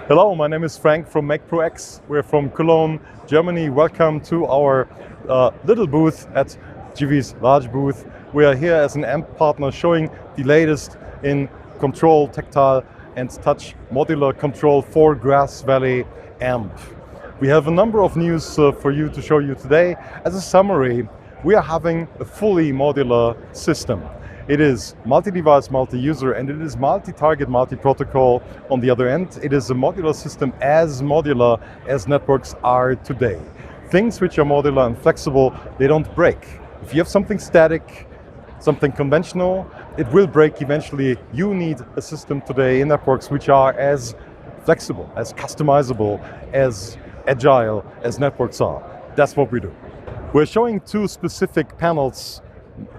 Hello, my name is Frank from MakePro X. We're from Cologne, Germany. Welcome to our little booth at GV's large booth. We are here as an AMP partner showing the latest in control, tactile and touch modular control for Grass Valley AMP. We have a number of news for you to show you today. As a summary, we are having a fully modular system. It is multi-device, multi-user, and it is multi-target, multi-protocol on the other end. It is a modular system as modular as networks are today. Things which are modular and flexible, they don't break. If you have something static, something conventional, it will break eventually. You need a system today in networks which are as flexible, as customizable, as agile as networks are. That's what we do. We're showing two specific panels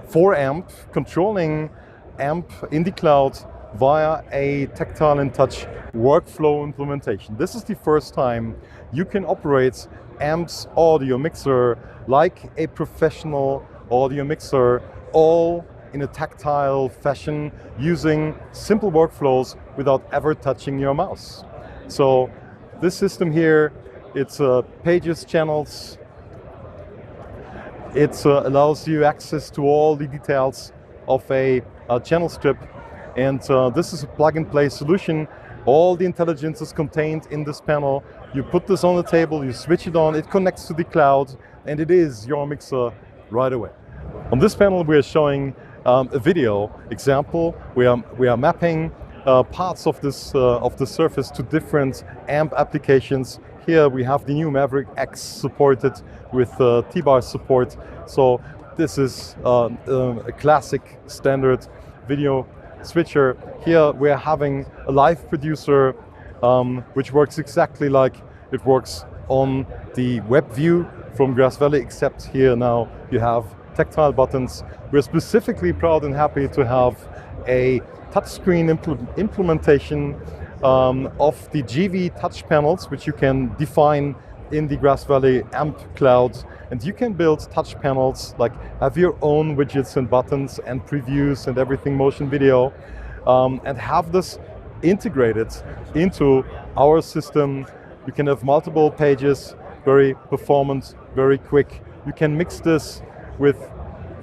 for AMP, controlling AMP in the cloud via a tactile and touch workflow implementation. This is the first time you can operate AMP's audio mixer like a professional audio mixer, all in a tactile fashion using simple workflows without ever touching your mouse. So this system here, it's pages, channels. It allows you access to all the details of a channel strip, and this is a plug-and-play solution. All the intelligence is contained in this panel. You put this on the table, you switch it on, it connects to the cloud, and it is your mixer right away. On this panel we are showing a video example. We are mapping parts of this of the surface to different AMP applications. Here we have the new Maverick X supported with T-bar support. So this is a classic standard video switcher. Here we are having a live producer which works exactly like it works on the web view from Grass Valley, except here now you have tactile buttons. We're specifically proud and happy to have a touchscreen implementation of the GV touch panels, which you can define in the Grass Valley AMP cloud. And you can build touch panels, like have your own widgets and buttons and previews and everything motion video, and have this integrated into our system. You can have multiple pages, very performant, very quick. You can mix this with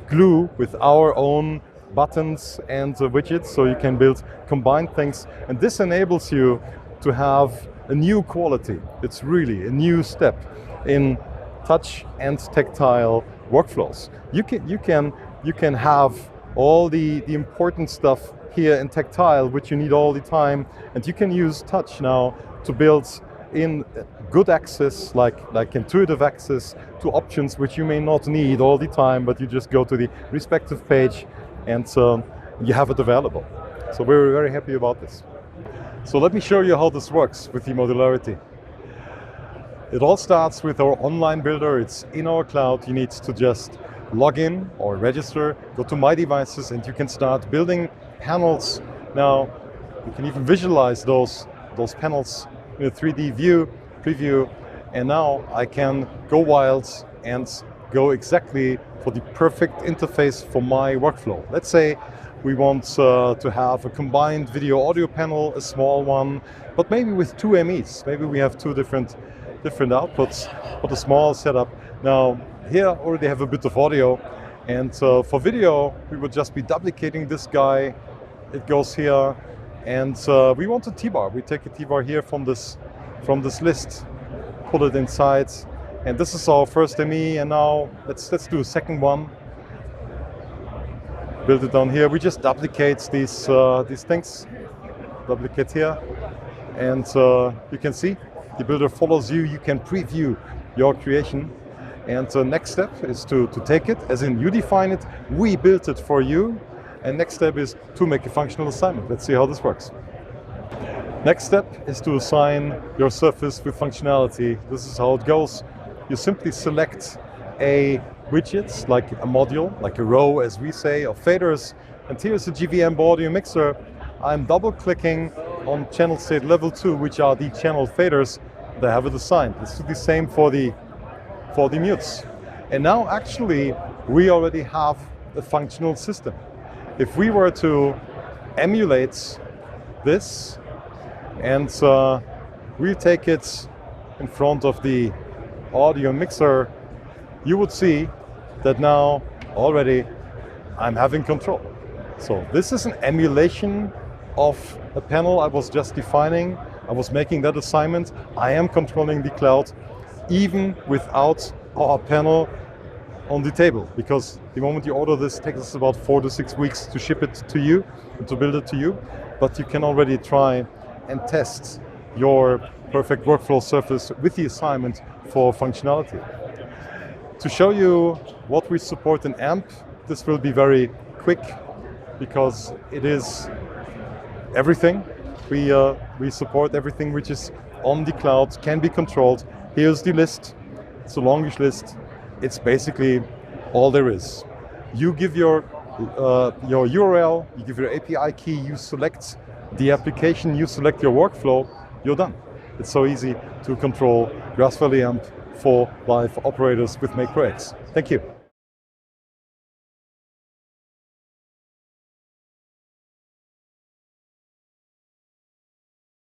glue, with our own buttons and widgets, so you can build combined things, and this enables you to have a new quality. It's really a new step in touch and tactile workflows. You can have all the important stuff here in tactile, which you need all the time, and you can use touch now to build in good access, like intuitive access to options which you may not need all the time, but you just go to the respective page and you have it available. So we're very happy about this. So let me show you how this works with the modularity. It all starts with our online builder. It's in our cloud. You need to just log in or register, go to My Devices, and you can start building panels. Now you can even visualize those panels in a 3D view, preview, and now I can go wild and go exactly for the perfect interface for my workflow. Let's say we want to have a combined video audio panel, a small one, but maybe with two MEs. Maybe we have two different outputs, but a small setup. Now here I already have a bit of audio, and for video we would just be duplicating this guy. It goes here, and we want a T-bar. We take a T-bar here from this list, put it inside. And this is our first ME, and now let's do a second one. Build it down here. We just duplicate these things. Duplicate here, and you can see the builder follows you. You can preview your creation. And the next step is to take it, as in you define it, we built it for you. And next step is to make a functional assignment. Let's see how this works. Next step is to assign your surface with functionality. This is how it goes. You simply select a widget, like a module, like a row as we say, of faders. And here's the GV audio mixer. I'm double clicking on channel state level 2, which are the channel faders. They have it assigned. It's the same for the mutes. And now actually we already have a functional system. If we were to emulate this and we take it in front of the audio mixer, you would see that now already I'm having control. So this is an emulation of a panel I was just defining. I was making that assignment. I am controlling the cloud even without our panel on the table, because the moment you order this, it takes us about 4 to 6 weeks to ship it to you, to build it to you. But you can already try and test your perfect workflow surface with the assignment for functionality. To show you what we support in AMP, this will be very quick because it is everything. We support everything which is on the cloud, can be controlled. Here's the list. It's a longish list. It's basically all there is. You give your URL, you give your API key, you select the application, you select your workflow, you're done. It's so easy to control Grass Valley AMP for live operators with MakePro X. Thank you.